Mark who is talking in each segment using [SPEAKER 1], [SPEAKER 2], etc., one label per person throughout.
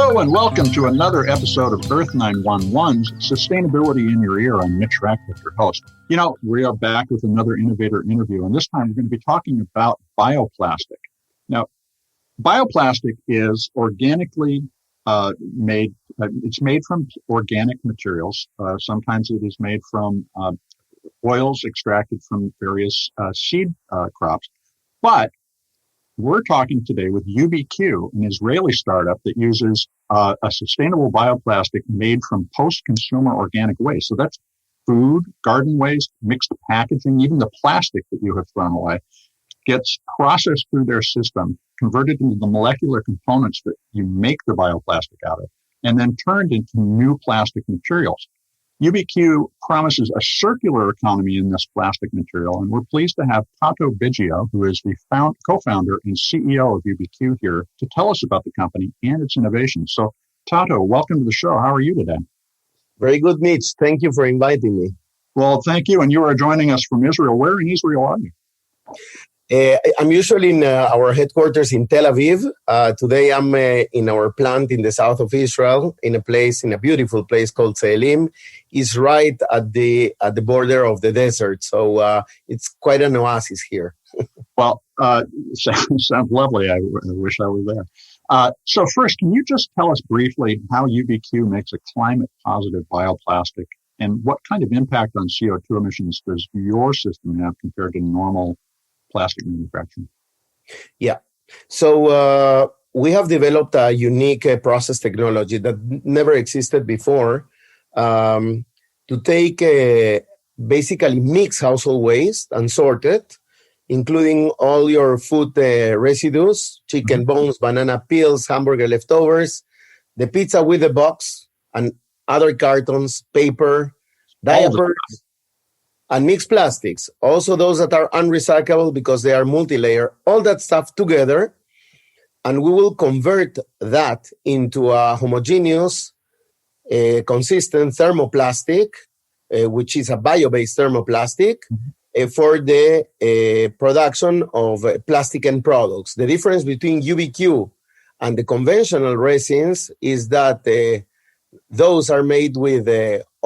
[SPEAKER 1] Hello and welcome to another episode of Earth911's Sustainability in Your Ear. I'm Mitch Ratcliffe, your host. You know, we are back with another innovator interview, and this time we're going to be talking about bioplastic. Now, bioplastic is organically made. It's made from organic materials. Sometimes it is made from oils extracted from various seed crops. But we're talking today with UBQ, an Israeli startup that uses a sustainable bioplastic made from post-consumer organic waste. So that's food, garden waste, mixed packaging, even the plastic that you have thrown away gets processed through their system, converted into the molecular components that you make the bioplastic out of, and then turned into new plastic materials. UBQ promises a circular economy in this plastic material, and we're pleased to have Tato Bigio, who is the co-founder and CEO of UBQ here, to tell us about the company and its innovations. So, Tato, welcome to the show. How are you today?
[SPEAKER 2] Very good, Mitch. Thank you for inviting me.
[SPEAKER 1] Well, thank you. And you are joining us from Israel. Where in Israel are you?
[SPEAKER 2] I'm usually in our headquarters in Tel Aviv. Today I'm in our plant in the south of Israel, in a beautiful place called Selim. It's right at the border of the desert. So it's quite an oasis here.
[SPEAKER 1] Well, sounds lovely. I wish I were there. So first, can you just tell us briefly how UBQ makes a climate positive bioplastic, and what kind of impact on CO2 emissions does your system have compared to normal plastic manufacturing?
[SPEAKER 2] Yeah. So we have developed a unique process technology that never existed before to take basically mix household waste and sort it, including all your food residues, chicken bones, banana peels, hamburger leftovers, the pizza with the box, and other cartons, paper, diapers, and mixed plastics, also those that are unrecyclable because they are multi-layer, all that stuff together, and we will convert that into a homogeneous, consistent thermoplastic, which is a bio-based thermoplastic, for the production of plastic end products. The difference between UBQ and the conventional resins is that those are made with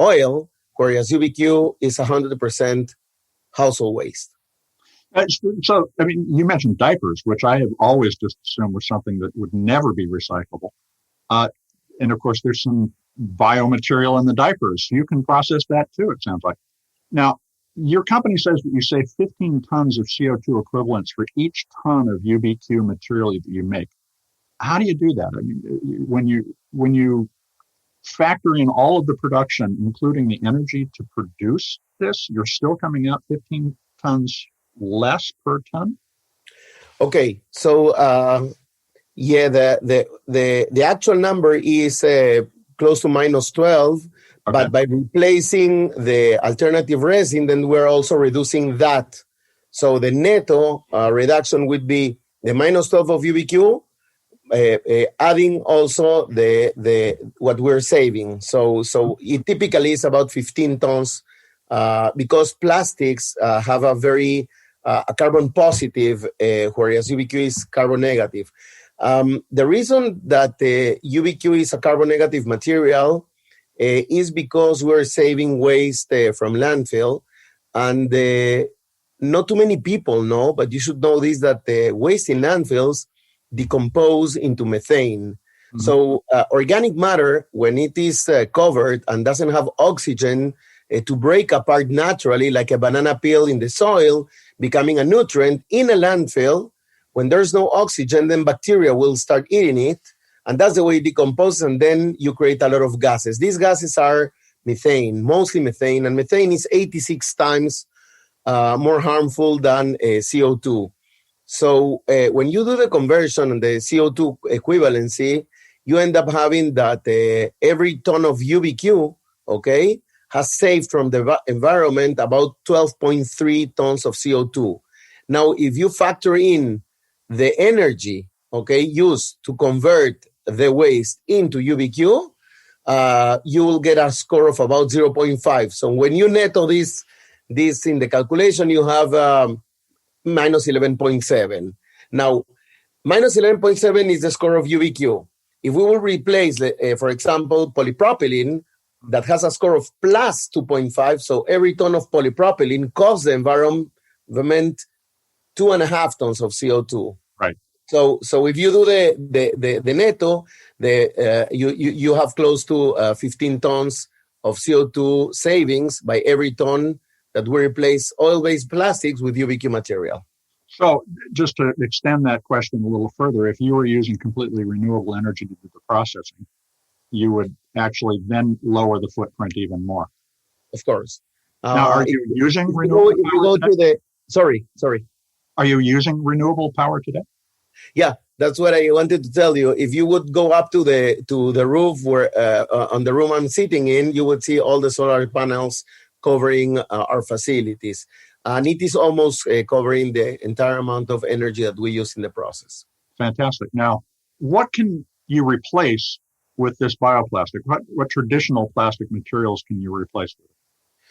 [SPEAKER 2] oil, whereas UBQ is 100% household waste.
[SPEAKER 1] So, I mean, you mentioned diapers, which I have always just assumed was something that would never be recyclable. And of course, there's some biomaterial in the diapers. You can process that too, it sounds like. Now, your company says that you save 15 tons of CO2 equivalents for each ton of UBQ material that you make. How do you do that? I mean, when you factor in all of the production, including the energy to produce this, you're still coming out 15 tons less per ton?
[SPEAKER 2] Okay, so the actual number is close to minus 12, okay. But by replacing the alternative resin, then we're also reducing that. So the netto reduction would be the minus 12 of UBQ, adding also the what we're saving. So it typically is about 15 tons because plastics have a very a carbon positive, whereas UBQ is carbon negative. The reason that UBQ is a carbon negative material is because we're saving waste from landfill, and not too many people know, but you should know this, that waste in landfills decompose into methane. Mm-hmm. So organic matter, when it is covered and doesn't have oxygen to break apart naturally, like a banana peel in the soil, becoming a nutrient in a landfill, when there's no oxygen, then bacteria will start eating it. And that's the way it decomposes, and then you create a lot of gases. These gases are methane, mostly methane, and methane is 86 times more harmful than CO2. So when you do the conversion and the CO2 equivalency, you end up having that every ton of UBQ, okay, has saved from the environment about 12.3 tons of CO2. Now, if you factor in the energy, okay, used to convert the waste into UBQ, you will get a score of about 0.5. So when you netto this in the calculation, you have minus 11.7. Now, minus 11.7 is the score of UBQ. if we will replace, for example, polypropylene that has a score of plus 2.5, so every ton of polypropylene costs the environment 2.5 tons of CO2.
[SPEAKER 1] Right.
[SPEAKER 2] So if you do the netto, you have close to 15 tons of CO2 savings by every ton that we replace oil-based plastics with UBQ material.
[SPEAKER 1] So just to extend that question a little further, if you were using completely renewable energy to do the processing, you would actually then lower the footprint even more.
[SPEAKER 2] Of course.
[SPEAKER 1] Now, are you using renewable power today?
[SPEAKER 2] Sorry.
[SPEAKER 1] Are you using renewable power today?
[SPEAKER 2] Yeah, that's what I wanted to tell you. If you would go up to the roof where on the room I'm sitting in, you would see all the solar panels covering our facilities. And it is almost covering the entire amount of energy that we use in the process.
[SPEAKER 1] Fantastic. Now, what can you replace with this bioplastic? What traditional plastic materials can you replace with it?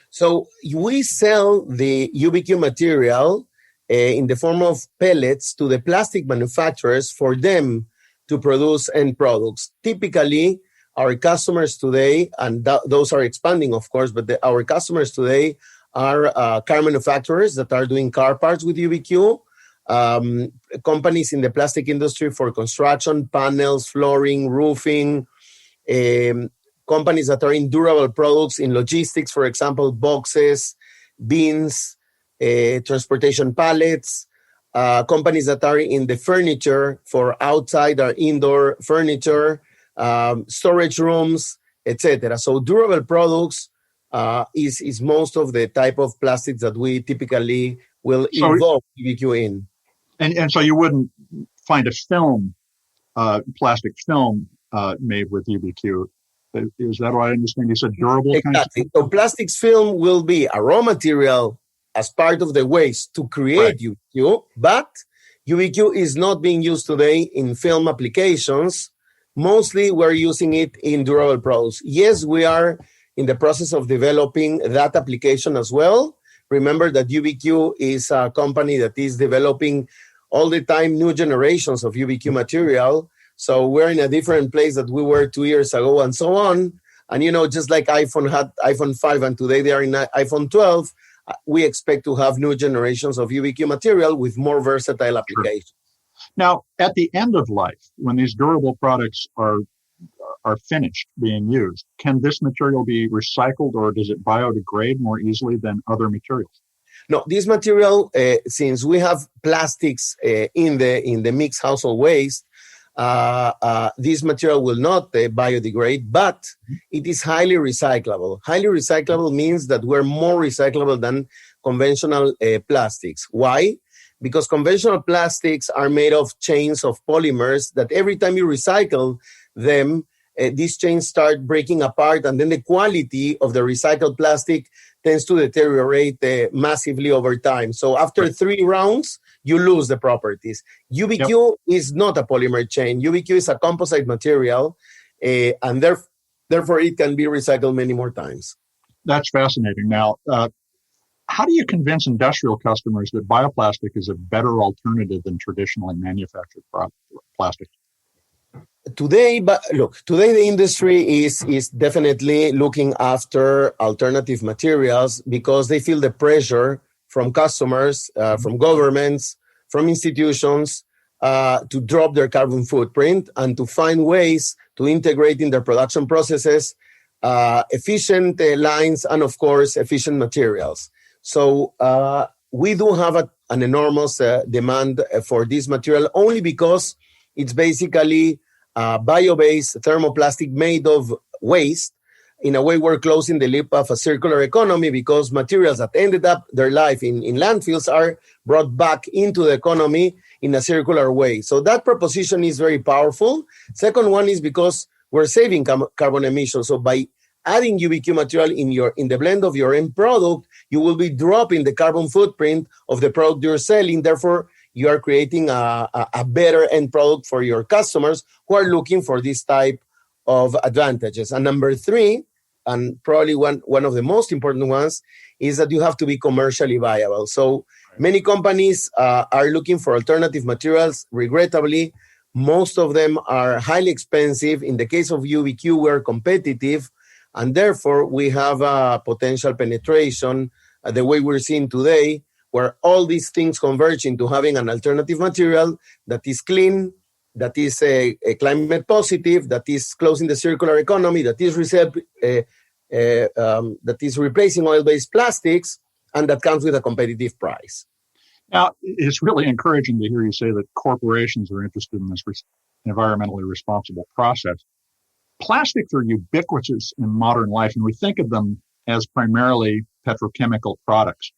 [SPEAKER 2] So we sell the UBQ material in the form of pellets to the plastic manufacturers for them to produce end products. Typically, our customers today, and those are expanding, of course, but our customers today are car manufacturers that are doing car parts with UBQ, companies in the plastic industry for construction, panels, flooring, roofing, companies that are in durable products in logistics, for example, boxes, bins, transportation pallets, companies that are in the furniture for outside or indoor furniture, storage rooms, etc. So durable products is most of the type of plastics that we typically will involve UBQ in.
[SPEAKER 1] And so you wouldn't find a film, plastic film made with UBQ. Is that what I understand? You said durable
[SPEAKER 2] exactly.
[SPEAKER 1] Kinds of
[SPEAKER 2] So plastics film will be a raw material as part of the waste to create UBQ, but UBQ is not being used today in film applications. Mostly we're using it in durable products. Yes, we are in the process of developing that application as well. Remember that UBQ is a company that is developing all the time new generations of UBQ material. So we're in a different place that we were 2 years ago and so on. And, just like iPhone had iPhone 5 and today they are in iPhone 12, we expect to have new generations of UBQ material with more versatile applications.
[SPEAKER 1] Now, at the end of life, when these durable products are finished being used, can this material be recycled or does it biodegrade more easily than other materials?
[SPEAKER 2] No, this material, since we have plastics in the mixed household waste, this material will not biodegrade, but it is highly recyclable. Highly recyclable means that we're more recyclable than conventional plastics. Why? Because conventional plastics are made of chains of polymers that every time you recycle them, these chains start breaking apart, and then the quality of the recycled plastic tends to deteriorate massively over time. So after 3 rounds, you lose the properties. UBQ is not a polymer chain. UBQ is a composite material, and therefore it can be recycled many more times.
[SPEAKER 1] That's fascinating. Now, how do you convince industrial customers that bioplastic is a better alternative than traditionally manufactured plastic?
[SPEAKER 2] Today the industry is definitely looking after alternative materials because they feel the pressure from customers, from governments, from institutions to drop their carbon footprint and to find ways to integrate in their production processes efficient lines and, of course, efficient materials. So we do have an enormous demand for this material only because it's basically bio-based thermoplastic made of waste. In a way, we're closing the loop of a circular economy because materials that ended up their life in landfills are brought back into the economy in a circular way. So that proposition is very powerful. Second one is because we're saving carbon emissions. So by adding UBQ material in the blend of your end product, you will be dropping the carbon footprint of the product you're selling. Therefore, you are creating a better end product for your customers who are looking for this type of advantages. And number 3, and probably one of the most important ones, is that you have to be commercially viable. So many companies are looking for alternative materials. Regrettably, Most of them are highly expensive. In the case of UBQ, we're competitive, and therefore we have a potential penetration the way we're seeing today, where all these things converge into having an alternative material that is clean, that is a climate positive, that is closing the circular economy, that is replacing oil-based plastics, and that comes with a competitive price.
[SPEAKER 1] Now, it's really encouraging to hear you say that corporations are interested in this environmentally responsible process. Plastics are ubiquitous in modern life, and we think of them as primarily petrochemical products.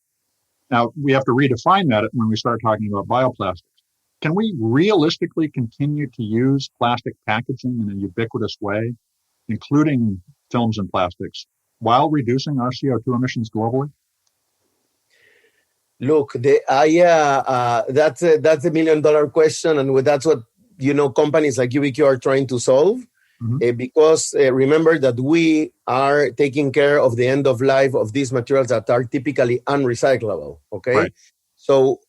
[SPEAKER 1] Now, we have to redefine that when we start talking about bioplastics. Can we realistically continue to use plastic packaging in a ubiquitous way, including films and plastics, while reducing our CO2 emissions globally?
[SPEAKER 2] Look, that's a $1 million question, and that's what companies like UBQ are trying to solve. Mm-hmm. Because remember that we are taking care of the end of life of these materials that are typically unrecyclable. Okay, right. So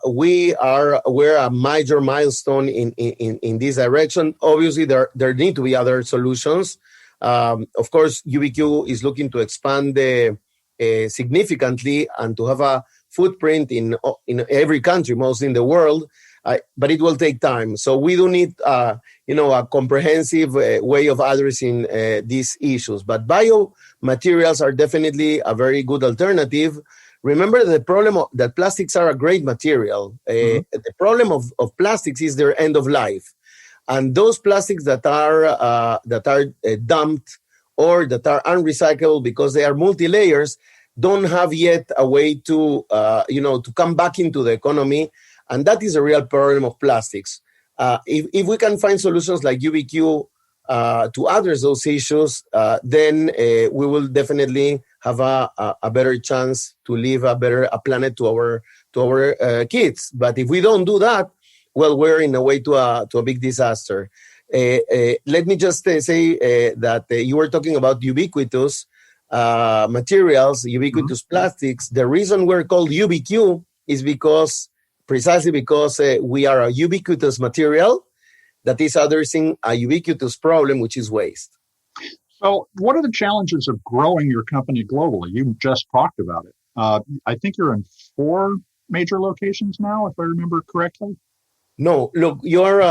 [SPEAKER 2] we're a major milestone in this direction. Obviously, there need to be other solutions. Of course, UBQ is looking to expand significantly and to have a footprint in every country, mostly in the world. But it will take time. So we do need, a comprehensive way of addressing these issues. But biomaterials are definitely a very good alternative. Remember the problem that plastics are a great material. Mm-hmm. The problem of plastics is their end of life. And those plastics that are dumped or that are unrecyclable because they are multi-layers don't have yet a way to come back into the economy. And that is a real problem of plastics. If we can find solutions like UBQ to address those issues, then we will definitely have a better chance to leave a planet to our kids. But if we don't do that, well, we're in a way to a big disaster. Let me just say that you were talking about ubiquitous materials, ubiquitous mm-hmm. plastics. The reason we're called UBQ is precisely because we are a ubiquitous material that is addressing a ubiquitous problem, which is waste.
[SPEAKER 1] So what are the challenges of growing your company globally? You just talked about it. I think you're in 4 major locations now, if I remember correctly.
[SPEAKER 2] No, look, you're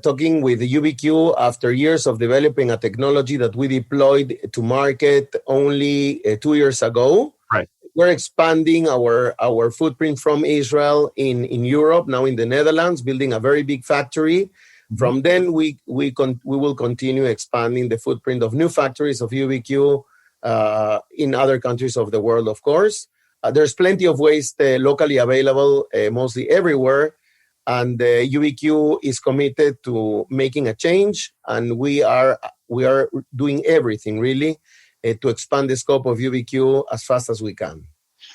[SPEAKER 2] talking with the UBQ after years of developing a technology that we deployed to market only 2 years ago.
[SPEAKER 1] Right.
[SPEAKER 2] We're expanding our footprint from Israel in Europe, now in the Netherlands, building a very big factory. Mm-hmm. From then, we will continue expanding the footprint of new factories of UBQ in other countries of the world, of course. There's plenty of waste locally available, mostly everywhere. And UBQ is committed to making a change, and we are doing everything really to expand the scope of UBQ as fast as we can.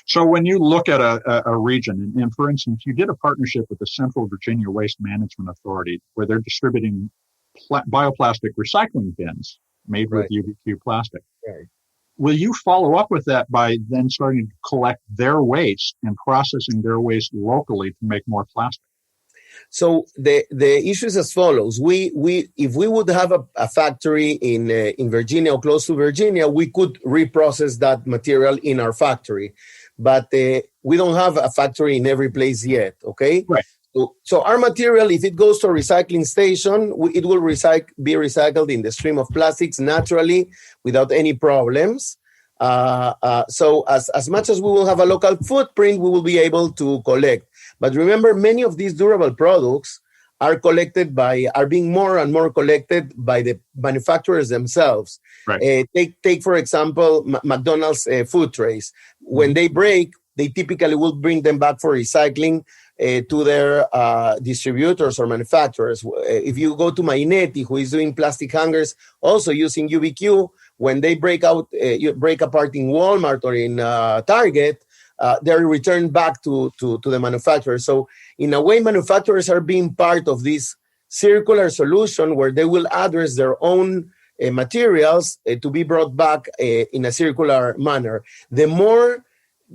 [SPEAKER 1] So when you look at a region, and for instance, you did a partnership with the Central Virginia Waste Management Authority where they're distributing bioplastic recycling bins made with UBQ plastic.
[SPEAKER 2] Right.
[SPEAKER 1] Will you follow up with that by then starting to collect their waste and processing their waste locally to make more plastic?
[SPEAKER 2] So the issue is as follows. If we would have a factory in Virginia or close to Virginia, we could reprocess that material in our factory. But we don't have a factory in every place yet, okay?
[SPEAKER 1] Right.
[SPEAKER 2] So our material, if it goes to a recycling station, it will be recycled in the stream of plastics naturally without any problems. So as much as we will have a local footprint, we will be able to collect. But remember, many of these durable products are being more and more collected by the manufacturers themselves.
[SPEAKER 1] Right.
[SPEAKER 2] Take for example, McDonald's food trays. When they break, they typically will bring them back for recycling to their distributors or manufacturers. If you go to Mainetti, who is doing plastic hangers, also using UBQ, when they break apart in Walmart or in Target, they're returned back to the manufacturer. So in a way, manufacturers are being part of this circular solution where they will address their own materials to be brought back in a circular manner. The more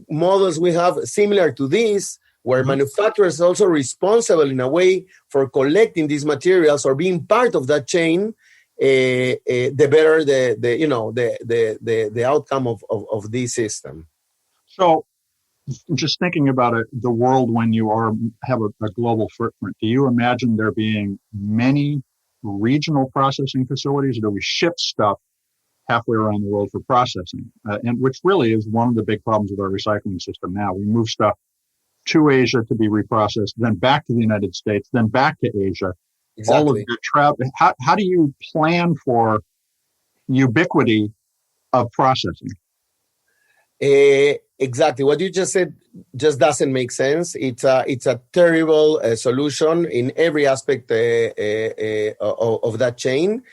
[SPEAKER 2] models we have similar to this, where manufacturers are also responsible in a way for collecting these materials or being part of that chain, the better the outcome of this system.
[SPEAKER 1] So, just thinking about the world when you have a global footprint, do you imagine there being many regional processing facilities, or do we ship stuff halfway around the world for processing? And which really is one of the big problems with our recycling system now. We move stuff to Asia to be reprocessed, then back to the United States, then back to Asia.
[SPEAKER 2] Exactly.
[SPEAKER 1] All of the travel. How do you plan for ubiquity of processing?
[SPEAKER 2] Exactly. What you just said just doesn't make sense. It's a terrible solution in every aspect of that chain.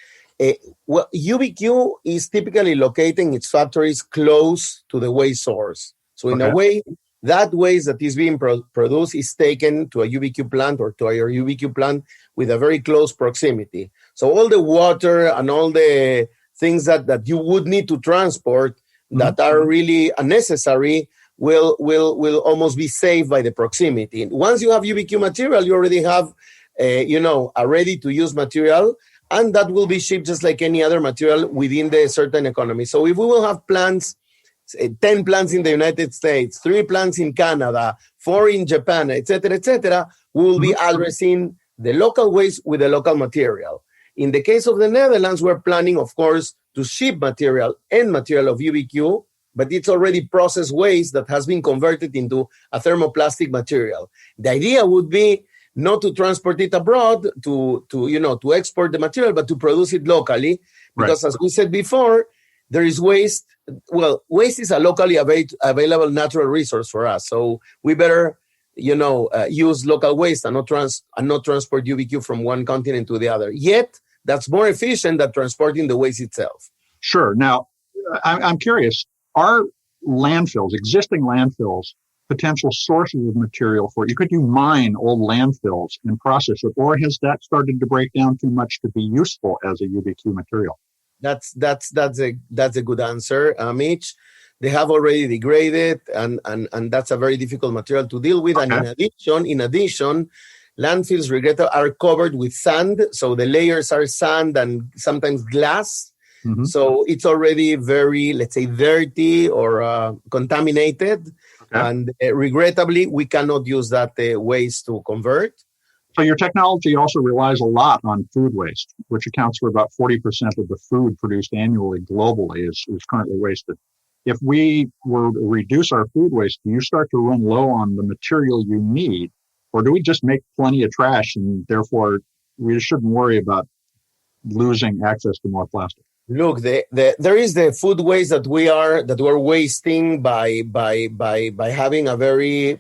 [SPEAKER 2] Well, UBQ is typically locating its factories close to the waste source. So in a way, that waste that is being produced is taken to a UBQ plant or to our UBQ plant with a very close proximity. So all the water and all the things that you would need to transport that are really unnecessary will almost be saved by the proximity. Once you have UBQ material, you already have a ready-to-use material, and that will be shipped just like any other material within the certain economy. So if we will have plants, 10 plants in the United States, 3 plants in Canada, 4 in Japan, etc., we will be addressing the local waste with the local material. In the case of the Netherlands, we're planning, of course, to ship material of UBQ, but it's already processed waste that has been converted into a thermoplastic material. The idea would be not to transport it abroad to export the material, but to produce it locally, because as we said before, there is waste. Well, waste is a locally available natural resource for us, so we better use local waste and not transport UBQ from one continent to the other. Yet that's more efficient than transporting the waste itself.
[SPEAKER 1] Sure. Now, I'm curious, are existing landfills, potential sources of material for you? Could you mine old landfills and process it, or has that started to break down too much to be useful as a UBQ material?
[SPEAKER 2] That's a good answer, Mitch. They have already degraded, and that's a very difficult material to deal with. Okay. And in addition, landfills are covered with sand, so the layers are sand and sometimes glass. So it's already very, let's say, dirty or contaminated. Okay. And regrettably, we cannot use that waste to convert.
[SPEAKER 1] So your technology also relies a lot on food waste, which accounts for about 40% of the food produced annually globally is currently wasted. If we were to reduce our food waste, do you start to run low on the material you need? Or do we just make plenty of trash and therefore we shouldn't worry about losing access to more plastic?
[SPEAKER 2] Look, there is the food waste that we're wasting by having a very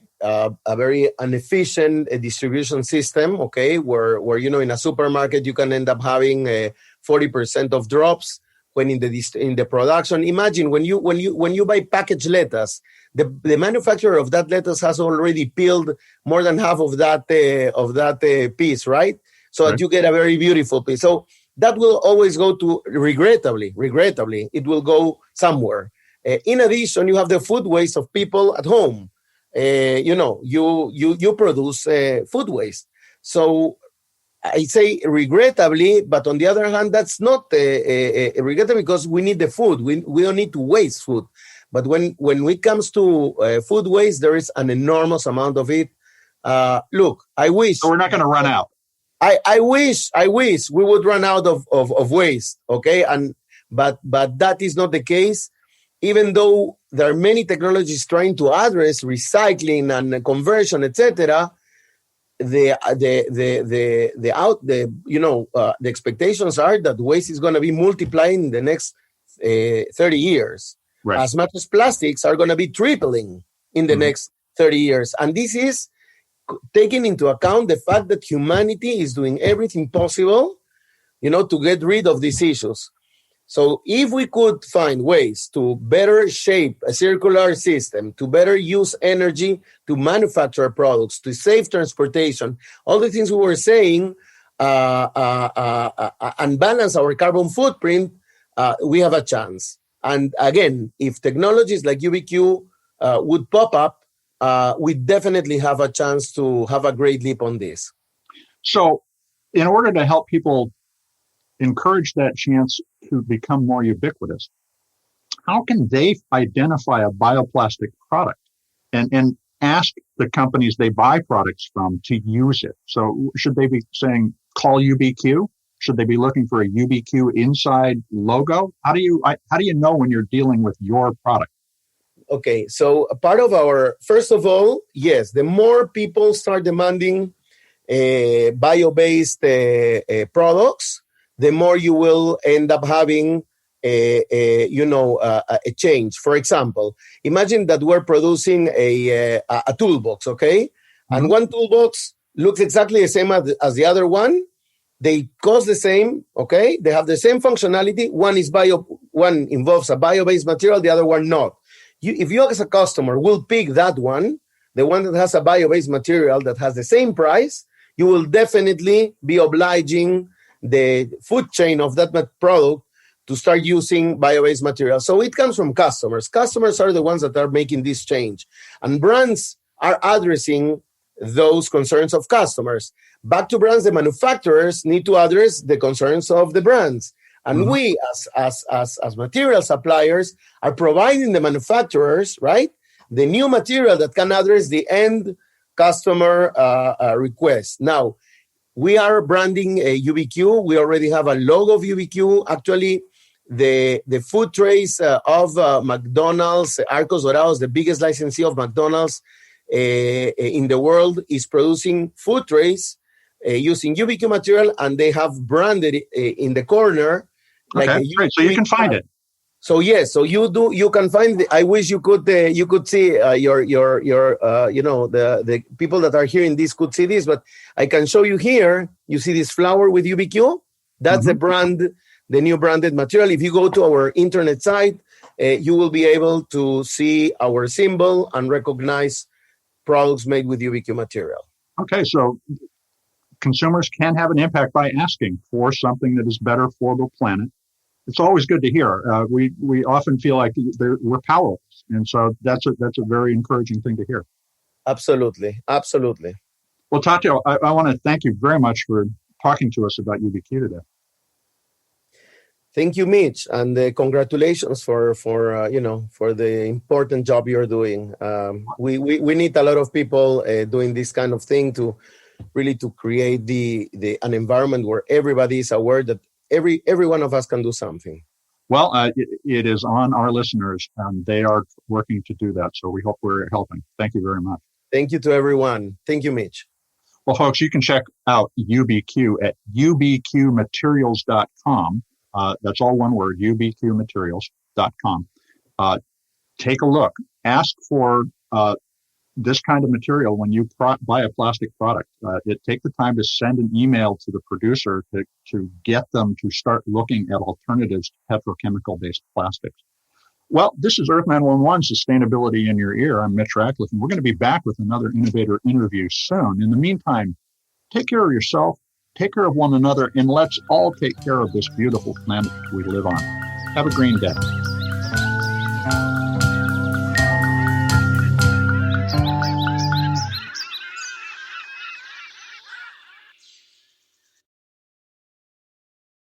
[SPEAKER 2] inefficient distribution system. Okay, where in a supermarket you can end up having 40% of drops when in the production. Imagine when you buy packaged lettuce, the manufacturer of that lettuce has already peeled more than half of that piece, right? So that you get a very beautiful piece. So that will always go to, regrettably, it will go somewhere. In addition, you have the food waste of people at home. You produce food waste. So I say regrettably, but on the other hand, that's not regrettably because we need the food. We don't need to waste food. But when it comes to food waste, there is an enormous amount of it. Look, I wish.
[SPEAKER 1] So we're not going to run out.
[SPEAKER 2] I wish we would run out of waste, okay? But that is not the case, even though there are many technologies trying to address recycling and conversion, etc. The expectations are that waste is going to be multiplying in the next 30 years, as much as plastics are going to be tripling in the next 30 years, and this is taking into account the fact that humanity is doing everything possible, to get rid of these issues. So if we could find ways to better shape a circular system, to better use energy to manufacture products, to save transportation, all the things we were saying, and balance our carbon footprint, we have a chance. And again, if technologies like UBQ would pop up, we definitely have a chance to have a great leap on this.
[SPEAKER 1] So in order to help people encourage that chance to become more ubiquitous, how can they identify a bioplastic product and ask the companies they buy products from to use it? So should they be saying, call UBQ? Should they be looking for a UBQ inside logo? How do you know when you're dealing with your product?
[SPEAKER 2] Okay, so a part of first of all, yes, the more people start demanding bio-based products, the more you will end up having a change. For example, imagine that we're producing a toolbox, okay? Mm-hmm. And one toolbox looks exactly the same as the other one. They cost the same, okay? They have the same functionality. One involves a bio-based material, the other one not. If you as a customer will pick that one, the one that has a bio-based material that has the same price, you will definitely be obliging the food chain of that product to start using bio-based material. So it comes from customers. Customers are the ones that are making this change. And brands are addressing those concerns of customers. Back to brands, the manufacturers need to address the concerns of the brands. And mm-hmm. we, as material suppliers, are providing the manufacturers, right, the new material that can address the end customer request. Now, we are branding UBQ. We already have a logo of UBQ. Actually, the food trays of McDonald's, Arcos Dorados, the biggest licensee of McDonald's in the world, is producing food trays using UBQ material, and they have branded in the corner.
[SPEAKER 1] Okay, great. So you can find it.
[SPEAKER 2] So yes, so you can find. I wish you could see the people that are hearing this could see this, but I can show you here. You see this flower with UBQ? That's mm-hmm. the brand, the new branded material. If you go to our internet site, you will be able to see our symbol and recognize products made with UBQ material.
[SPEAKER 1] Okay, so consumers can have an impact by asking for something that is better for the planet. It's always good to hear. We often feel like we're powerless, and so that's a very encouraging thing to hear.
[SPEAKER 2] Absolutely.
[SPEAKER 1] Well, Tato, I want to thank you very much for talking to us about UBQ today.
[SPEAKER 2] Thank you, Mitch, and congratulations for the important job you're doing. We need a lot of people doing this kind of thing to create an environment where everybody is aware that every one of us can do something.
[SPEAKER 1] Well, it is on our listeners, and they are working to do that. So we hope we're helping. Thank you very much.
[SPEAKER 2] Thank you to everyone. Thank you, Mitch.
[SPEAKER 1] Well, folks, you can check out UBQ at ubqmaterials.com. That's all one word, ubqmaterials.com. Take a look. Ask for this kind of material when you buy a plastic product. Take the time to send an email to the producer to get them to start looking at alternatives to petrochemical-based plastics. Well, this is Earth911 Sustainability in Your Ear. I'm Mitch Ratcliffe, and we're going to be back with another innovator interview soon. In the meantime, take care of yourself, take care of one another, and let's all take care of this beautiful planet we live on. Have a green day.